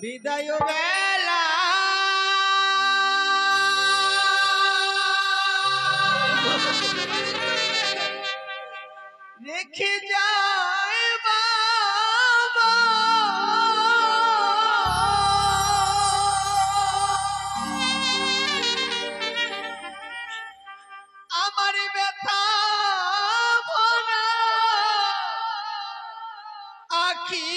বিদায় বেলা রেখে যায় বাবা আমার ব্যথা ভরা আখি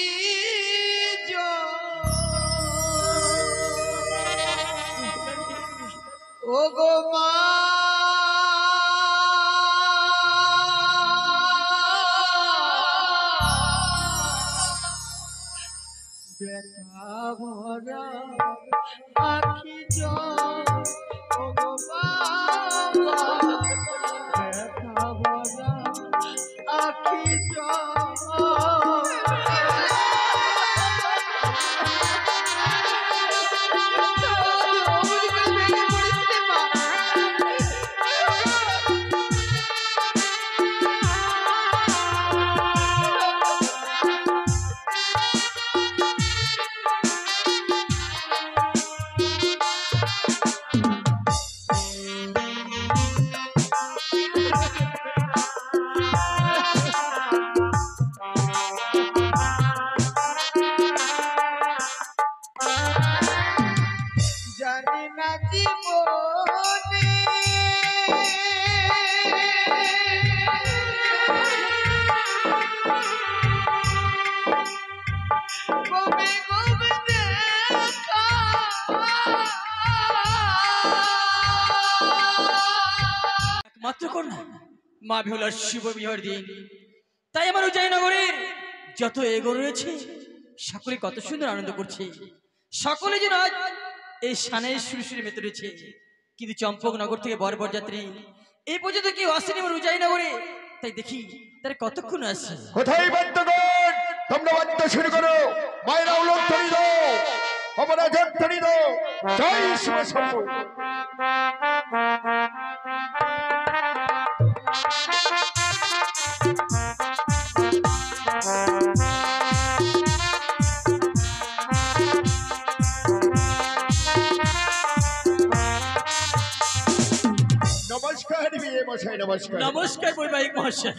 ও গো মা ব্যথা ভরা আখি ও গো বাবা ব্যথা ভরা আখি জানি না জীবনে কবে কবে দেখা একমাত্র কন্যা মা বিহুলার শুভ বিহার দিন, তাই আমার উজ্জয়িনগরের যত এগো রয়েছে সকলে কত সুন্দর আনন্দ করছে। সকলে যেন আজ এই শানের সুরসুরে মেতে রয়েছে, কিন্তু চম্পকনগর থেকে বর্বর যাত্রী এই পর্যন্ত কেউ আসেনি আমার উজ্জয়িনগরে। তাই দেখি তারা কতক্ষণ আসছে। কোথায় বাদ্যগণ, তোমরা বাদ্য শুরু করো, মায়েরা উলট ধরি দাও, আমরা জট ধরি দাও, জয় শিব শম্ভু। নমস্কার বিয়ে মশাই, নমস্কার। নমস্কার বৈবাহিক মহাশয়।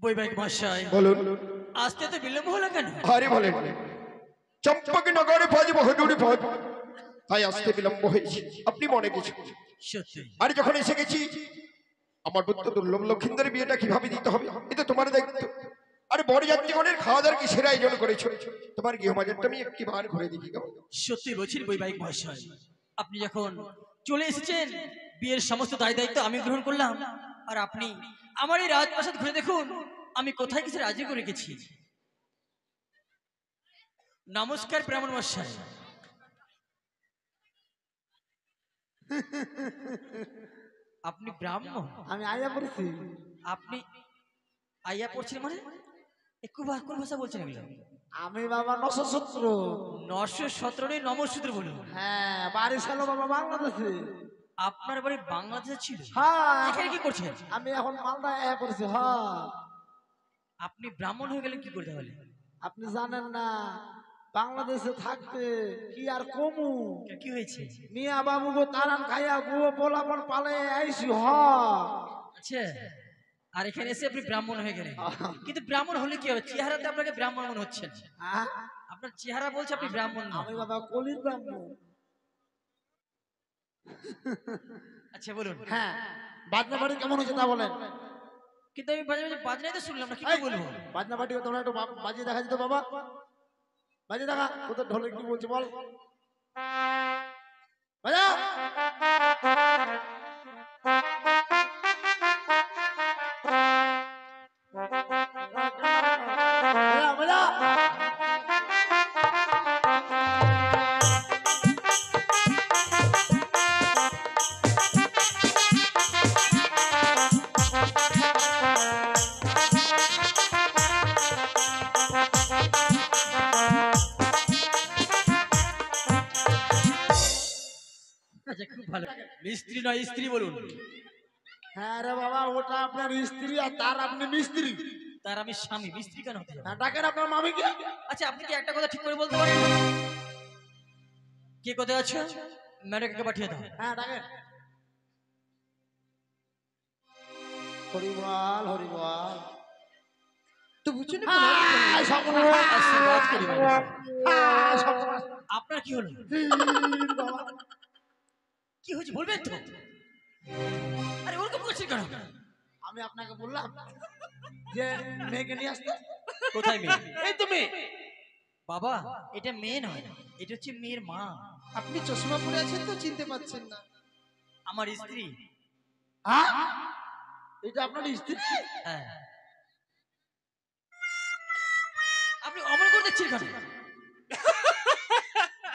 বৈবাহিক মহাশয় বলুন। আসতে তো বিলম্ব হলো কেন? আরে বলেন, চম্পকনগরে পদ বহুদূর পদ, তাই আসতে বিলম্ব হয়েছে। আপনি মনে কিছু সত্যি আরে যখন এসে গেছি, আমার পুত্র দুর্লভ লক্ষিন্দরের বিয়েটা কিভাবে দিতে হবে এটা তোমার দায়িত্ব। আরে বড় যাত্রীগণের খাওয়া দাওয়ার কি সেরা আয়োজন করেছো? তোমার গৃহমাজারটা আমি একটি বার ঘুরে দেখি গো। সত্যি বলছেন বৈবাহিক মহাশয়, আপনি যখন চলে এসেছেন বিয়ের সমস্ত দায় দায়িত্ব আমি গ্রহণ করলাম। আর আপনি আমার এই রাজপ্রাসাদ ঘুরে দেখুন আমি কোথায় কিছু রাজি করে গেছি। নমস্কার ব্রাহ্মণ মহাশয়। আপনি ব্রাহ্মণ? আমি আয়া পড়ছি। আপনি আইয়া পড়ছেন মানে একটু কোন ভাষা বলছেন এগুলো? আমি বাবা 917। 917 নমসূত্র বলুন। হ্যাঁ, বাড়ি ছিল বাবা বাংলাদেশে। আপনার বাড়ি বাংলাদেশে ছিল? হ্যাঁ। এখানে কি করছেন? আমি এখন মালদা আয়া পড়ছি। হ্যাঁ। আপনি ব্রাহ্মণ হয়ে গেলে কি করতে হলে? আপনি জানেন না বাংলাদেশে থাকতে কি আর কমু? কি হয়েছে? মিয়া বাবু গো তারান খাইয়া গো পোলাপন পালে আইছি। হ আচ্ছা, আর এখানে এসে আপনি ব্রাহ্মণ হয়ে গেলেন, কিন্তু ব্রাহ্মণ হলে কি হবে? চেহারাতে আপনাকে ব্রাহ্মণ মনে হচ্ছে। আপনার চেহারা বলছে আপনি ব্রাহ্মণ না। আমি বাবা কলির ব্রাহ্মণ। আচ্ছা বলুন। হ্যাঁ, বাজনা বাড়ি কেমন হচ্ছে তা বলেন। কিন্তু আমি বাজে বাজে বাজনাই তো শুনলাম না, কি বলবো? বাজনা বাড়ি তোমরা একটু বাজিয়ে দেখা যেত বাবা। বাজিয়ে দেখা, তোদের ঢোলে কি বলছে বল। বাজা। আচ্ছা খুব ভালো। মিস্ত্রি নয় স্ত্রী বলুন। হ্যাঁ রে বাবা, ওটা আপনার স্ত্রী আর তার আপনি মিস্ত্রি। তার আমি স্বামী, স্ত্রী কেন হতে যাবো? হ্যাঁ, ডাকেন আপনার মামিকে। আচ্ছা, আপনি কি একটা কথা ঠিক করে বলতে পারেন? কে কোথায় আছো? ম্যাডামকে পাঠিয়ে দাও। হ্যাঁ, ডাকেন। হরিবল হরিবল। তো বুঝছো না হায় সর্বনাশ। আশীর্বাদ করি ম্যাডাম। হায় সর্বনাশ। আপনার কি হলো? বাবা, কি হয়েছে বলবেন তো? আরে ওরকম করছেন কেন? আমি আপনাকে বললাম যে মেয়েকে নিয়ে আসতে। কোথায় মেয়ে? এই তো মেয়ে। বাবা, এটা মেয়ে নয়, এটা হচ্ছে মেয়ের মা, আপনি চশমা পরে আছেন তো চিনতে পারছেন না। আমার স্ত্রী। হ্যাঁ, এটা আপনার স্ত্রী? হ্যাঁ। আপনি অমন করে দেখছেন কেন?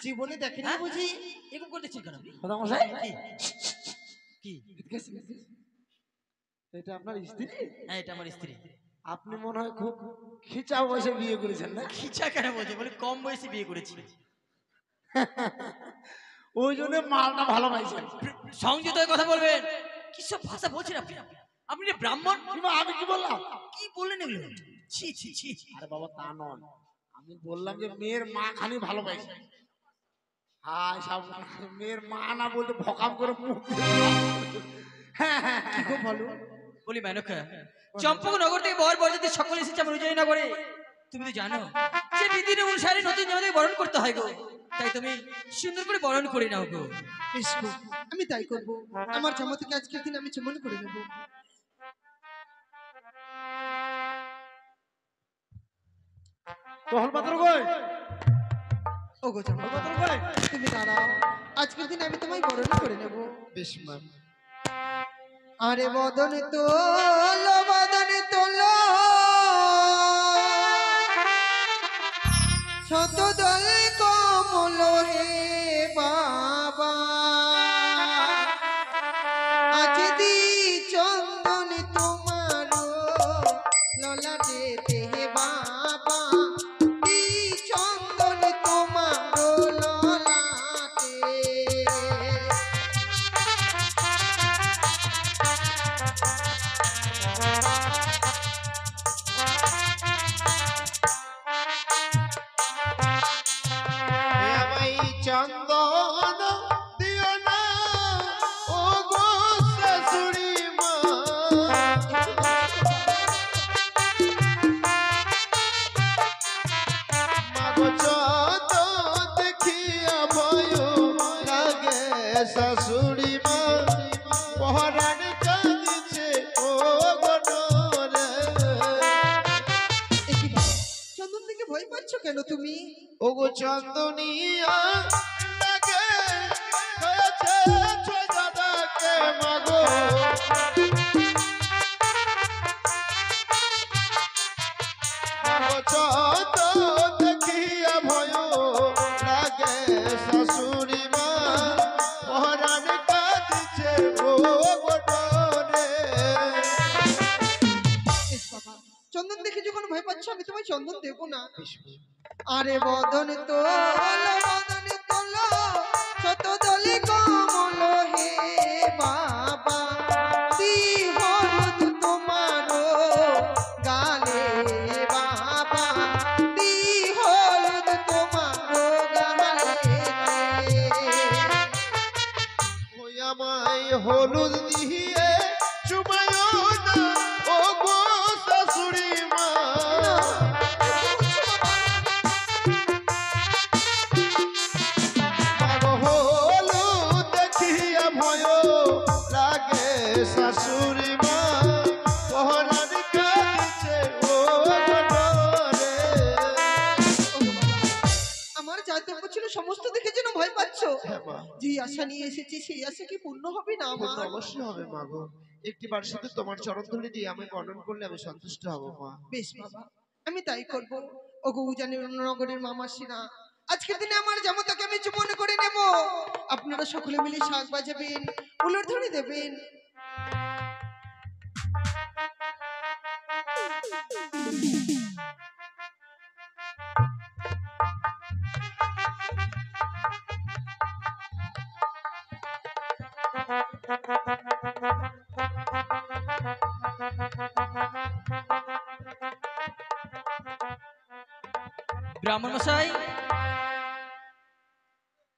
জীবনে দেখেনি হ্যাঁ? বুঝি? এরকম করে দেখছেন কেন আপনি? দাদামশাই, কি? কি? এটা আপনার স্ত্রী? হ্যাঁ, এটা আমার স্ত্রী। আপনি মনে হয় খুব খিচা বয়সে বিয়ে করেছেন না? খিচা কেন বলছে? বলে কম বয়সে বিয়ে করেছি। ওই জন্য মালটা ভালো পাইছেন। সংযত হয়ে কথা বলবেন। কি সব ভাষা বলছেন আপনি? আপনি যে ব্রাহ্মণ। কিংবা আমি কি বললাম? কি বললেন এগুলো? ছি ছি ছি ছি। আরে বাবা, তা নয়, আমি বললাম যে মেয়ের মা খালি ভালো পাইছে। হায় সাবধান, মেয়ের মা না বলতে ভকাম করে মুখ দিয়ে হ্যাঁ হ্যাঁ কি গো বলো? বলি মেনকা, চম্পকনগর থেকে বর বরযাত্রী সকলে এসেছে আমার উজ্জয়িনগরে। তুমি তো জানো যে বিধির অনুসারে নতুন জামাতে বরণ করতে হয় গো। তাই তুমি সুন্দর করে বরণ করে নাও গো। বেশ গো, আমি তাই করব। আমার জামা থেকে আজকের দিন আমি চুমন করে নেব। টহল পাত্র কই? ও গো জামা, টহল পাত্র কই? তুমি দাঁড়াও, আজকের দিন আমি তোমায় বরণ করে নেব। বেশ মা। আরে বদন তোলো, বদন তোলো, শত দল কমল হে বাবা, আজ দি চন্দন তোমার ললাটেতে হে বাবা, দি চন্দন তোমার ললাটে। আমায় চন্দন দিও না, ও গো শাশুড়ি মা। মাগো চন্দন দেখিয়া ভয় লাগে শাশুড়ি মা। পহরান কাঁদিছে ও গনরে। এ কি বাবা, চন্দন থেকে ভয় পাচ্ছ কেন তুমি? ওগো চন্দনিয়া লাগে হয়েছে ছয় দাদাকে মাগো। মাগো চন্দন দেখিয়া ভয় লাগে শাশুড়ি মা। পহরান কাঁদিছে ও গোটরে। বেশ বাবা, চন্দন দেখে যখন ভয় পাচ্ছ আমি তোমায় চন্দন দেবো না। আরে বদন তোলো, বদন তোলো, শত দলে কমল হে বাবা, দি হলুদ তোমার গালে বাবা, দি হলুদ তোমার গালে। ওই আমায় হলুদ দিয়ে চুমায় না, ও গো শাশুড়ি মা। মাগো হলুদ দেখিয়া ভয় লাগে শাশুড়ি মা। পহরান কাঁদিছে ও গনরে। আমার যা দেব ছিল সমস্ত দেখে যেন ভয় পাচ্ছ। হ্যাঁ মা, যে আশা নিয়ে এসেছি সেই আশা কি পূর্ণ হবে না পূর্ণ আমার? অবশ্যই হবে মাগো। একটিবার শুধু তোমার চরণধুলি দিয়ে আমি বর্ণন করলে আমি সন্তুষ্ট হব মা। বেশ বাবা, আমি তাই করব। ওগো উজানি নগরের মামাসিরা, আজকের দিনে আমার জামাতাকে আমি চুমন করে নেব। আপনারা সকলে মিলে শাক বাজাবেন, উলর ধরে দেবেন। ব্রাহ্মণ মশাই,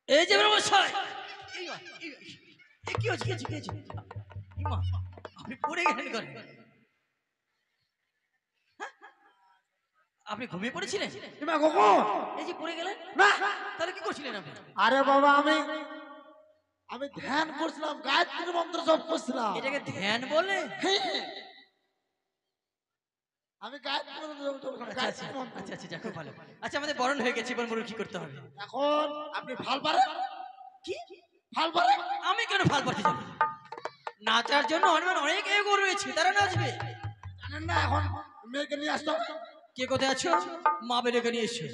এই যে ব্রাহ্মণ মশাই, কি হচ্ছে, কি হচ্ছে, কি হচ্ছে? ইমা, আপনি পড়ে গেলেন করে? আপনি ঘুমিয়ে পড়েছিলেন? ইমা কখন? এই যে পড়ে গেলেন। না তাহলে কি করছিলেন আপনি? আরে বাবা আমি ধ্যান করছিলাম, গায়ত্রী মন্ত্র জপ করছিলাম। এটাকে ধ্যান বলে? হ্যাঁ, আমি গায়ত্রী মন্ত্র জপ করছিলাম, আচ্ছা আচ্ছা গায়ত্রী মন্ত্র। আচ্ছা আচ্ছা, যাক, খুব ভালো। আচ্ছা, আমাদের বরণ হয়ে গেছে, এবার বলুন কি করতে হবে? এখন আপনি ফাল পারেন? কি? ফাল পারেন? আমি কেন ফাল পারতে যাবো? নাচার জন্য অনেক এগো রয়েছে, তারা নাচবে। জানেন না এখন মেয়েকে নিয়ে আসতো? কে কোথায় আছো? মা বেলেকে নিয়ে এসো।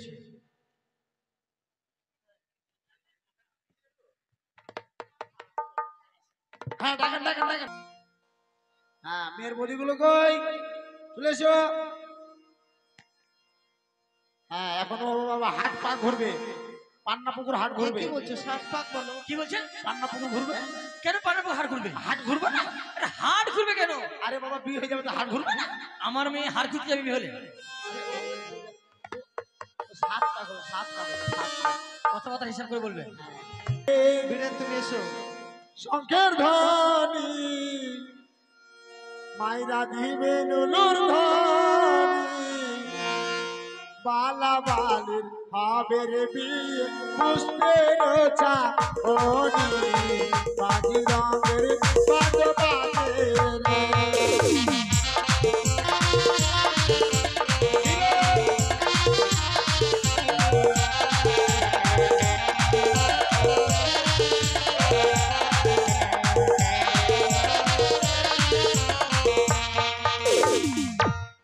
হ্যাঁ, দেখেন দেখেন দেখেন। হ্যাঁ, মেয়ের বদিগুলো কই? চলে এসো। হ্যাঁ, এখন ও বাবা হাট পাক ঘুরবে, পান্না পুকুর হাট এ ঘুরবে। কি বলছো? সাত পাক বলো। কি বলছেন? পান্না পুকুর ঘুরবে? কেন পানাবো? হাড় ঘুরবে? হাট ঘুরবে না? আরে হাড় ঘুরবে কেন? আরে বাবা বিয়ে হয়ে যাবে তো হাট ঘুরবে না? আমার মেয়ে হাড় ঘুরতে যাবে বিয়ে হলে? সাত পাক হলো, সাত পাক হলো, সাত পাক। কথাবার্তা হিসাব করে বলবে। বীরেন তুমি এসো। শঙ্কের ধ্বনি মাইরা দিবে নুলুর ধ্বনি, বালা বালির হবে রে বিয়ে, পুষ্পের চাহনি, বাজি রঙের বাজে বাজে রে।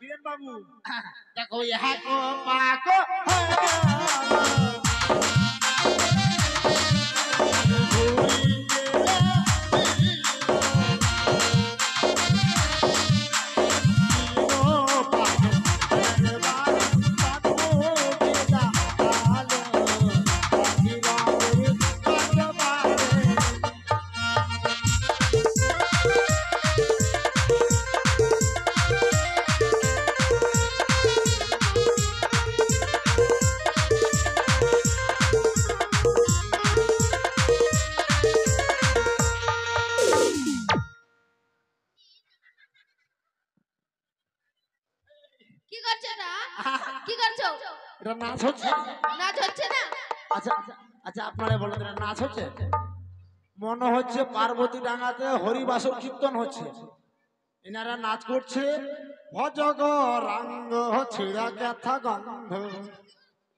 বীরেন বাবু দেখো ইহা কো পাকো কি করছো না? কি করছো? এটা নাচ হচ্ছে? নাচ হচ্ছে না? আচ্ছা আচ্ছা আচ্ছা, আপনারা বলেন এটা নাচ হচ্ছে? মনে হচ্ছে পার্বতী ডাঙ্গাতে হরিবাসর কীর্তন হচ্ছে, এনারা নাচ করছে। ভজগ রাঙ্গ ছিড়া ক্যাথা গন্ধ।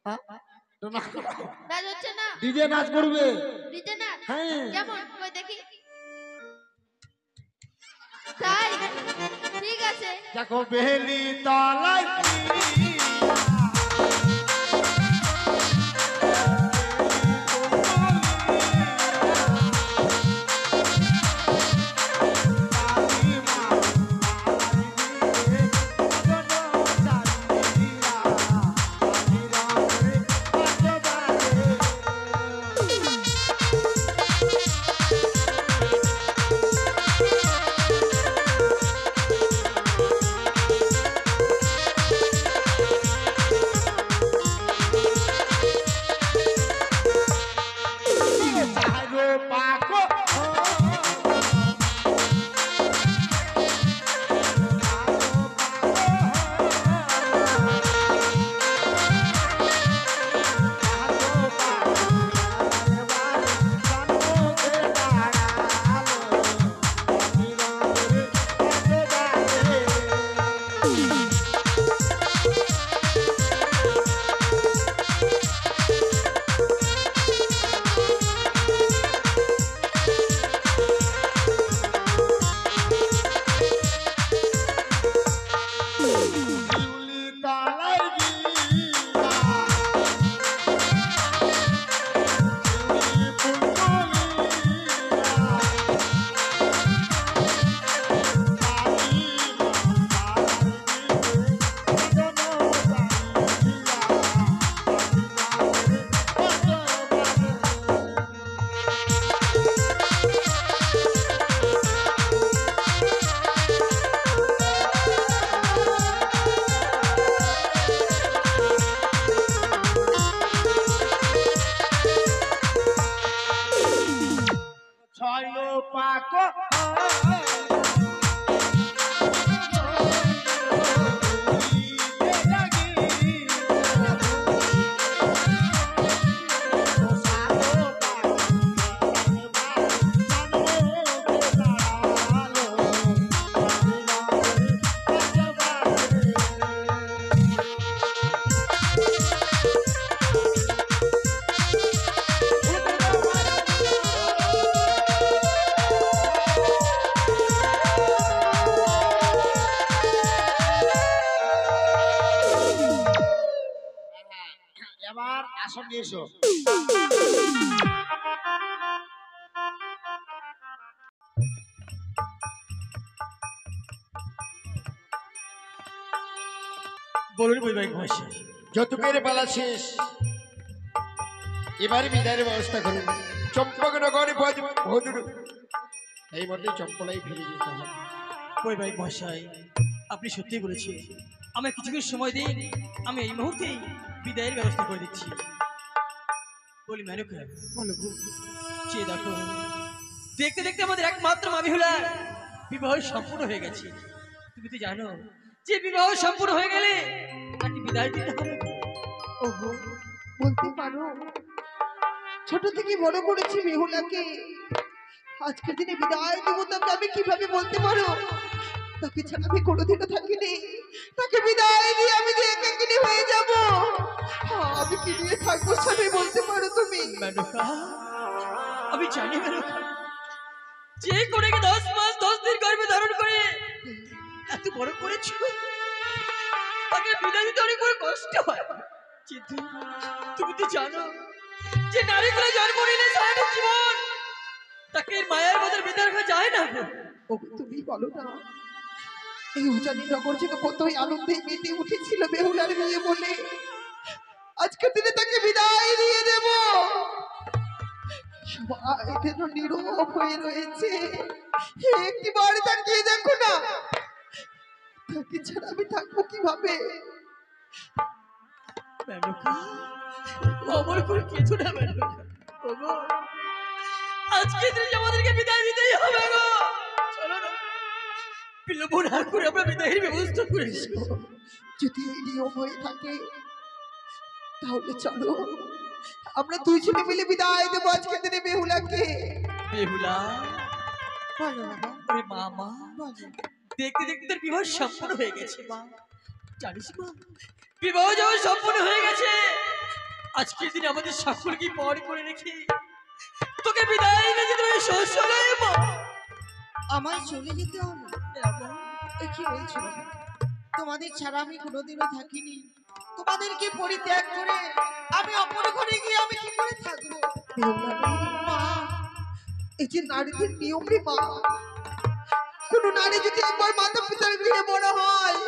হ্যাঁ? তো না, নাচ হচ্ছে না? ডিজে নাচ করবে। দিতে না? হ্যাঁ। কেমন? কই দেখি। তাই? ঠিক আছে। দেখো বেলি তলায় এবার আসন নিয়ে এসো। বলুন বৈবাহিক মহাশয়। যৌতুকের পালা শেষ, এবারে বিদায়ের ব্যবস্থা করুন। চম্পকনগর ভদুর এই মধ্যে চম্পলাই ফিরে যেতে হবে। বৈবাহিক মহাশয়, আপনি সত্যি বলেছেন, আমায় কিছুক্ষণ সময় দিন, আমি এই মুহূর্তেই বিদায়ের ব্যবস্থা করে দিচ্ছি। বলি মেনকা, বলো গো। চেয়ে দেখো, দেখতে দেখতে আমাদের একমাত্র মা বিহুলার বিবাহ সম্পূর্ণ হয়ে গেছে। তুমি তো জানো যে বিবাহ সম্পূর্ণ হয়ে গেলে তাকে বিদায় দিতে হবে। ওগো, বলতে পারো ছোট থেকে বড় করেছি বেহুলাকে, আজকের দিনে বিদায় দেব তাকে আমি কিভাবে বলতে পারো? তাকে ছাড়া আমি কোনোদিনও থাকিনি, তাকে বিদায় দিয়ে আমি যে একাকিনী হয়ে যাব, আমি কি নিয়ে থাকবো স্বামী বলতে পারো তুমি? মেনকা, আমি জানি মেনকা, যে করে 10 মাস 10 দিন গর্ভে ধারণ করে এত বড় করেছো, তাকে বিদায় দিতে অনেক বড় কষ্ট হয়। কিন্তু তুমি তো জানো যে নারীগুলো জন্ম নিলে সারাটা জীবন তাকে মায়ের মধ্যে বিদায় হয়ে যায় না। ওগো, তুমি বলো না, এই উজানি নগর যেন কতই আনন্দে মেতে উঠেছিল বেহুলার বিয়ে বলে, আজকের দিনে তাকে বিদায় দিয়ে দেব। সবাই যেন নীরব হয়ে রয়েছে, একটিবার তাকিয়ে দেখো না, তাকে ছাড়া আমি থাকবো কিভাবে? মেনকা, অমর করে কিছু না মেনকা। ওগো, আজকে দিনে আমাদেরকে বিদায় দিতেই হবে গো। চলো না, বিলম্ব না করে আমরা বিদায়ের ব্যবস্থা করে দিই। যদি এই নিয়ম হয়ে থাকে তাহলে চলো আমরা দুইজনে মিলে বিদায় দেবো আজকের দিনে বেহুলাকে। বেহুলা, বলো বাবা, ওরে মা, বলো। দেখতে দেখতে তোর বিবাহ সম্পূর্ণ হয়ে গেছে মা। জানিস মা, বিবাহ যখন সম্পূর্ণ হয়ে গেছে, আজকের দিনে আমাদের সকলকে পর করে রেখে তোকে বিদায় নিয়ে যেতে হবে শ্বশুরালয়ে মা। আমায় চলে যেতে হবে? এ কি বলছো বাবা? তোমাদের ছাড়া আমি কোনোদিনও থাকিনি, তোমাদেরকে পরিত্যাগ করে আমি অপর ঘরে গিয়ে আমি কি করে থাকবো? মা, এই যে নারীদের নিয়ম রে মা, কোন নারী যদি একবার মাতা পিতার গৃহে বড় হয়,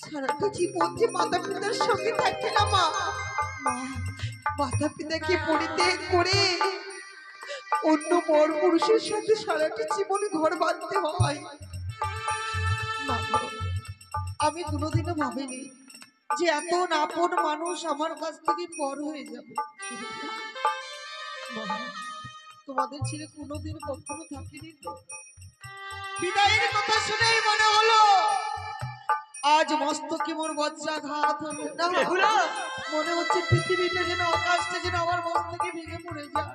সারাটা জীবন যে মাতা পিতার সঙ্গে থাকে না মা। মাতা পিতাকে পরিত্যাগ করে অন্য বড় পুরুষের সাথে সারাটা জীবন ঘর বাঁধতে হয়। মা, আমি কোনোদিনও ভাবিনি যে এত আপন মানুষ আমার কাছ থেকে পর হয়ে যাবে। মা, তোমাদের ছেড়ে কোনোদিন কখনো থাকিনি তো, বিদায়ের কথা শুনেই মনে হলো আজ মস্তকে মোর বজ্রাঘাত হলো না। বেহুলা, মনে হচ্ছে পৃথিবীটা যেন আকাশটা যেন আমার মস্তকে ভেঙে পড়ে যায়।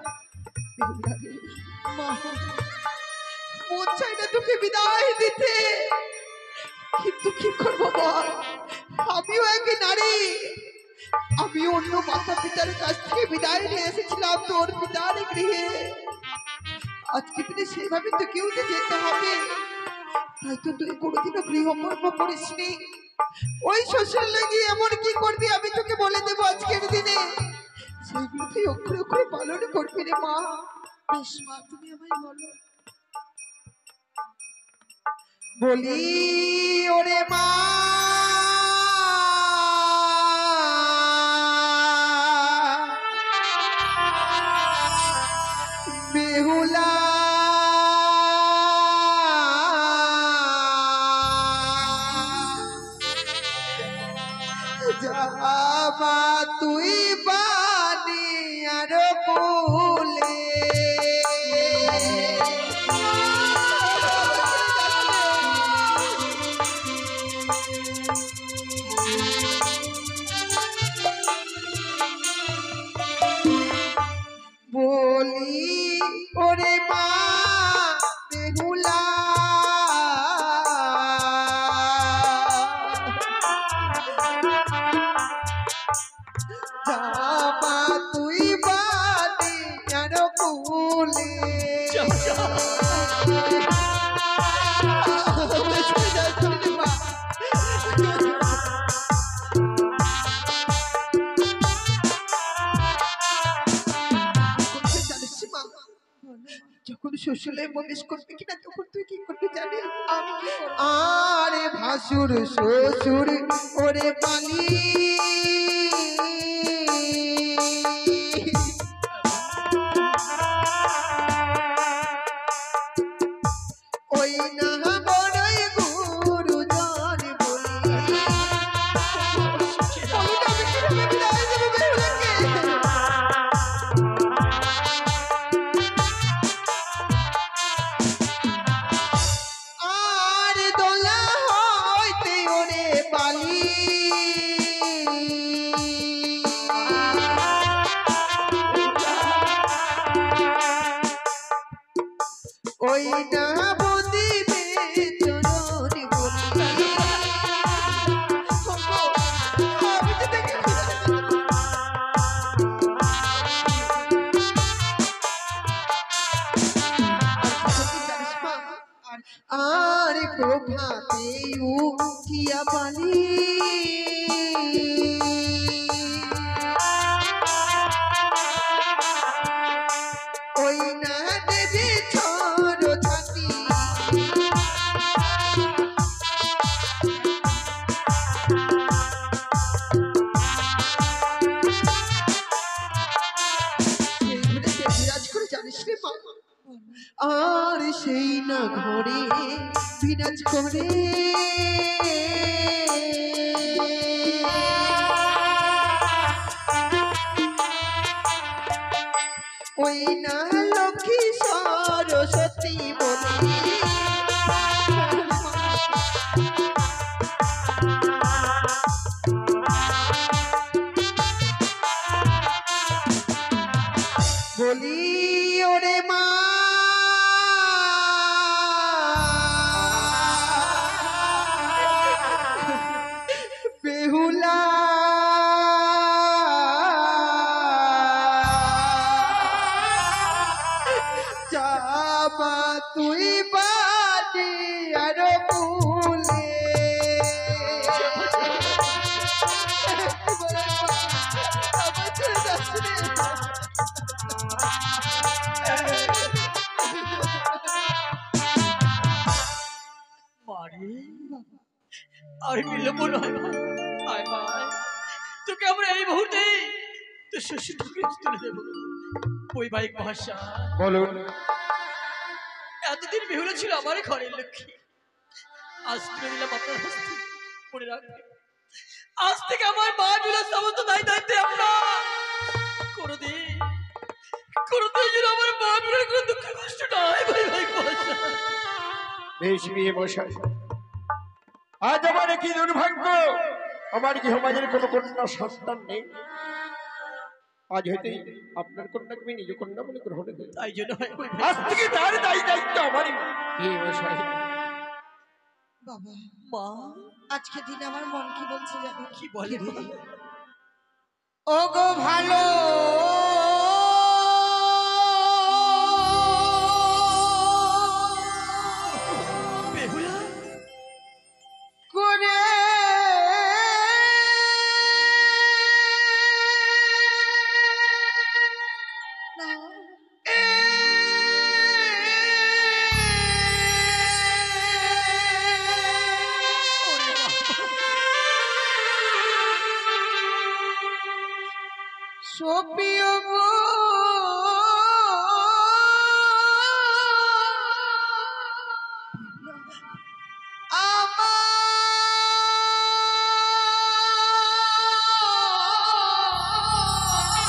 বেহুলা রে, মা, মন চাই না তোকে বিদায় দিতে, কিন্তু কি করবো বল, আমিও এক নারী, আমি অন্য মাতা পিতার কাছ থেকে বিদায় নিয়ে এসেছিলাম তোর পিতার গৃহে। আজকে দিনে সেভাবে তো কেউ যে যেতে হবে, তাই তো তুই কোনোদিনও গৃহকর্ম করিসনি। ওই শ্বশুর লেগে এমন কি করবি আমি তোকে বলে দেবো আজকের দিনে, সেইগুলো তুই অক্ষরে অক্ষরে পালন করবি রে মা। বেশ মা, তুমি আমায় বলো। বলি ওরে মা, বেহুলা যাবা তুই বানি আর কোলে, বলি ওরে মা বেহুলা, জামা তুই বাদে আর কুলে যাও, যাও। চলে যা, চলে যা, মা। কোথায় জানিস মা? যখন শ্বশুরে প্রবেশ করবে কিনা তখন তুই কি করবি জানিস? আমি কি করবো? আরে ভাসুর শ্বশুর ওরে পালি ওই না বড়ই গুরুজন বলি বলুন আমি কিভাবে বিদায় দেবো বেহুলাকে? আর দোলা হইতে ওরে পালি ওই না বুদিবে চরণ বলি আমি তো দেখি আর প্রভাতে উঠিয়া পালি ওই না দেবে ছড় ছাতি এই ঘরেতে বিরাজ করে জানিস রে মা আর সেই না ঘরে বিরাজ করে ওই না লক্ষ্মী সরস্বতী বলি বলি ওরে মা বেহুলা জামা তুই বাদে আর ভুলে আমার ছেড়ে যাচ্ছে রে। মারে আর বিলম্ব নয় ভাই। আয় ভাই, তোকে আমরা এই মুহূর্তে তোর শ্বশুরকে তুলে দেবো। বৈবাহিক ভাষা বলুন। এতদিন বেহুলা ছিল আমারই ঘরের লক্ষ্মী, আজ তুলে দিলাম আপনার হস্তে। মনে রাখবে, আজ থেকে আমার মা বিলাস সমস্ত দায়িত্ব আপনার। কোনোদিন যেন আমার মা বিলার কোনো দুঃখ কষ্ট না হয়। বৈবাহিক ভাষা বেশ বিয়ে মশাই, আজ আমার কি দুর্ভাগ্য, আমার গৃহমাজের কোনো কন্যা সন্তান নেই। আজ হইতে আপনার কন্যাকে আমি নিজ কন্যা বলে গ্রহণ করি। তাই জন্য হয় বৈবাহিক আজ থেকে তার দায়িত্ব আমারই। বিয়ে মশাই, বাবা মা আজকে দিন আমার মন কি বলছে জানো? কি বলে রে? ও গো ভালো বেহুলা করে ওরে বাবা, সপিও গো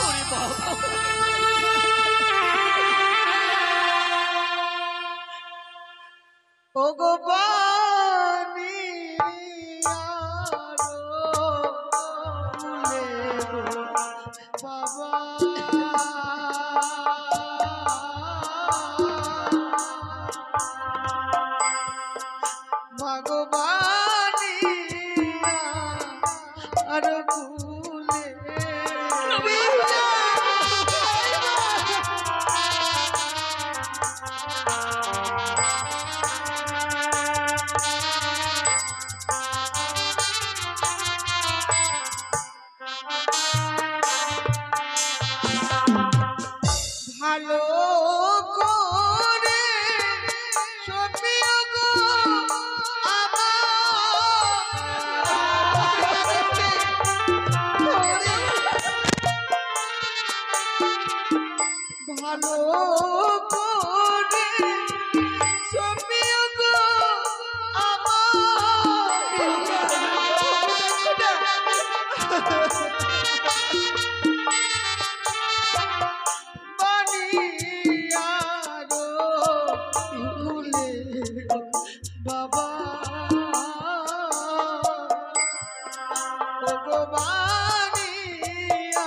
ওরে বাবা, ও গো বানি বাবা ভগবানী আর কুলে ভালো করে সপিও গো ভালো করে সপিও গো বাবা ভগবানিয়া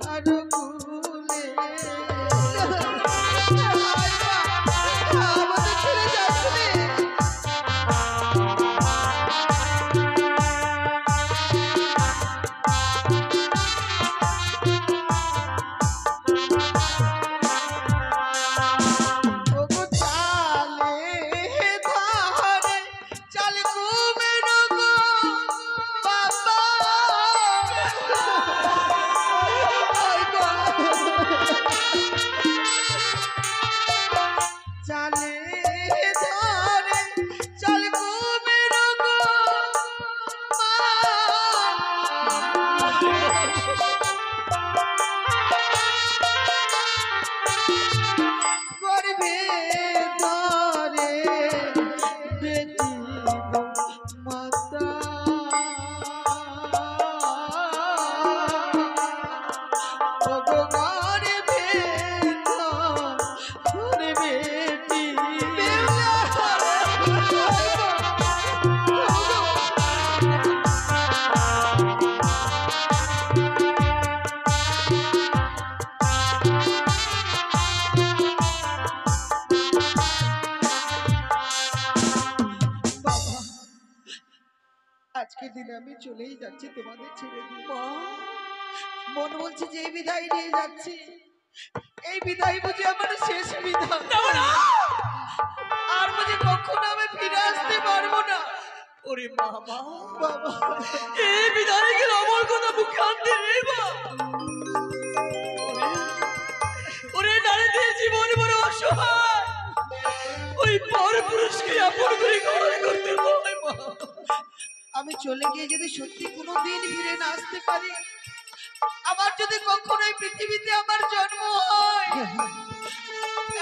আর কুলে আমাদের ছেড়ে যাচ্ছে ওগো চালে ধারে চাল কুমের গো বাবা চালে ধারে চাল কুমের গো গর্ভে ধরে বেটি গো মাতা ওগো গর্ভে ধরে বেটি বাবা আজকের দিনে আমি চলেই যাচ্ছি তোমাদের ছেড়ে দিয়ে মন বলছে যে এই বিদায় নিয়ে যাচ্ছি এই বিদায় বুঝে আমার শেষ বিদায় আর বুঝে কখনো আমি ফিরে আসতে পারবো না ওরে বাবা বাবা এই বিদায় গেল আমার কথা মুখে আনতে রে বা ওরে নারীদের জীবন বড় অসহায় ওই পর পুরুষকে আপন করে গ্রহণ করতে হয় মা আমি চলে গিয়ে যদি সত্যি কোনোদিন ফিরে না আসতে পারি আবার যদি কখনো এই পৃথিবীতে আমার জন্ম হয়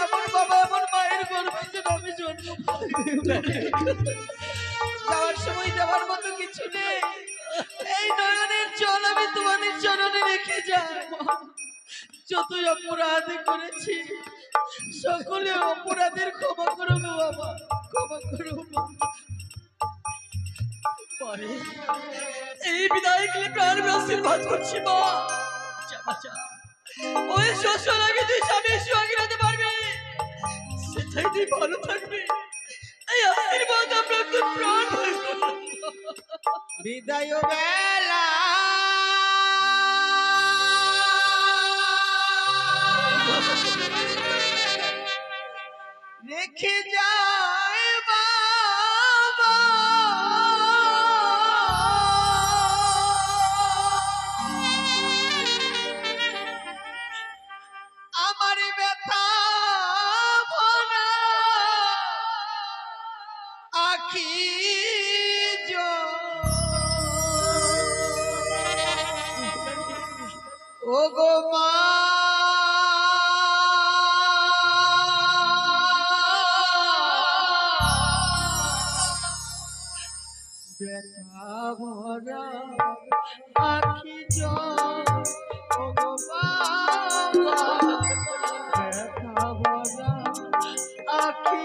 এমন বাবা এমন মায়ের গর্ভে যেন আমি জন্ম পাই। যাওয়ার সময় দেওয়ার মতো কিছু নেই এই নয়নের জল আমি তোমাদের চরণে রেখে যাই যতই অপরাধ করেছি সকলে অপরাধের ক্ষমা করো গো বাবা ক্ষমা করো বাবা। পরে এই বিদায় গেলে প্রাণ আশীর্বাদ করছি মা যা ওই শ্বশুর আগে তুই স্বামী সঙ্গে হতে পারবি সেটাই তুই ভালো থাকবি এই আশীর্বাদ আমরা তোর প্রাণ হয়ে বিদায় বেলা রেখে যায় বাবা আমার ব্যথা ভরা আখি ও গো মা ব্যথা ভরা আখি ও গো বাবা ব্যথা ভরা আখি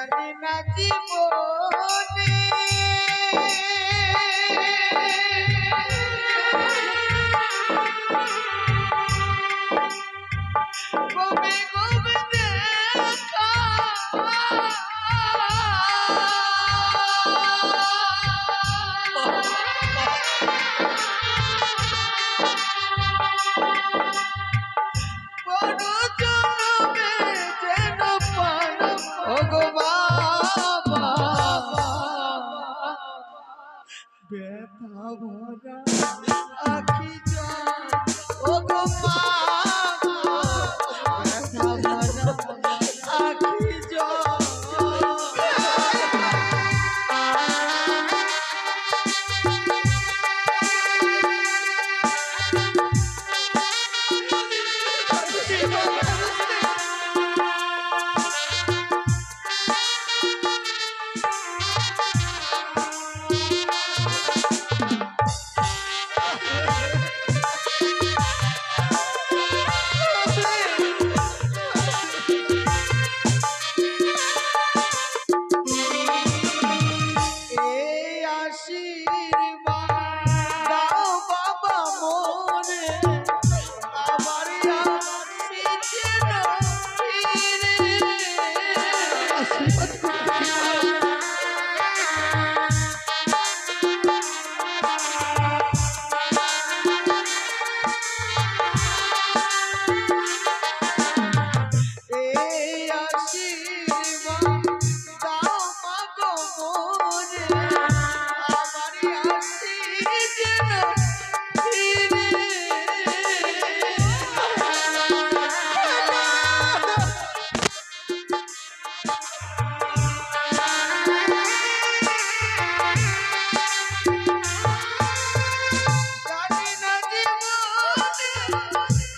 জানি না জীবনে কবে কবে দেখা বড় জনমে যেন পান ওগো বাবা ব্যথা ভরা আখি জল ওগো বাবা ব্যথা ভরা আখি জল এই আশীর্বাদ দাও বাবা মোরে আমার আসি যেন ফিরে আশীর্বাদ এই আশীর্বাদ দাও মাগো মোরে আমার আসি যেন ফিরে জানি না জীবনে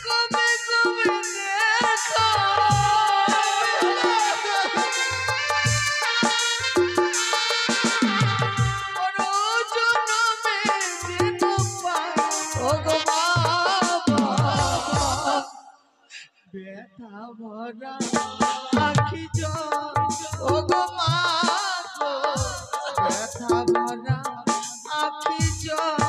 কবে কবে দেখা বড় জনমে যেন পাই ওগো বাবা ব্যথা ভরা আখি জল ওগো মা গো ব্যথা ভরা আখি জল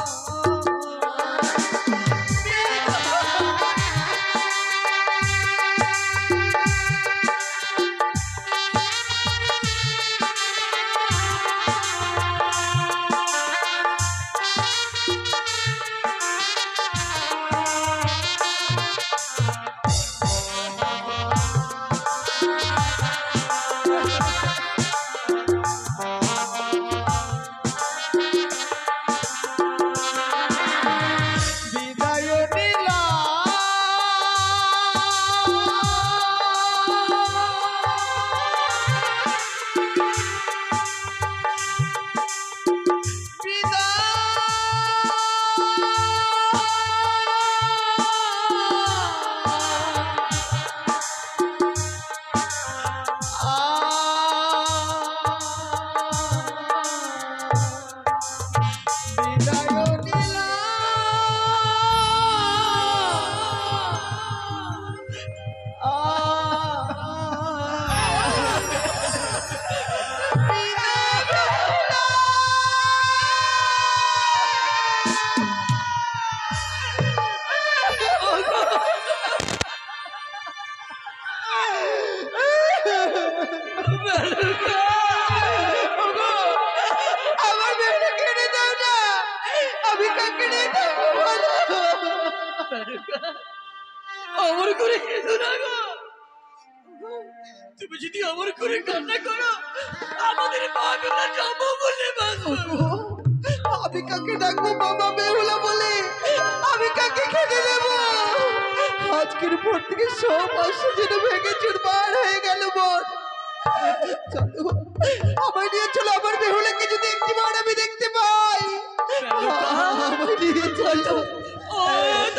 বিদায় আমার বেটা কেড়ে দাও না আমি কাকে নিয়ে থাকবো বলো আমার করে কেঁদো না গো। তুমি যদি আমার করে কান্না করো আমাদের পাগলা যাবো বলে বাঁচবো। আমি কাকে ডাকবো বাবা বেহুলা বলে আমি কাকে খেতে দেব আজকের পর থেকে সব আশা যেন ভেঙে চুরমার হয়ে গেল মন চলো আমায় নিয়ে চলো আমার বেহুলাকে যদি একটিবার আমি দেখতে পাই আমায় নিয়ে চলো ও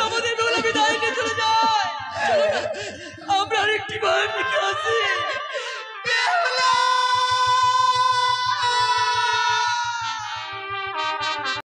আমাদের বেহুলা বিদায় নিয়ে চলে যায়। চলো না, আমরা আরেকটি বার দেখে আসি।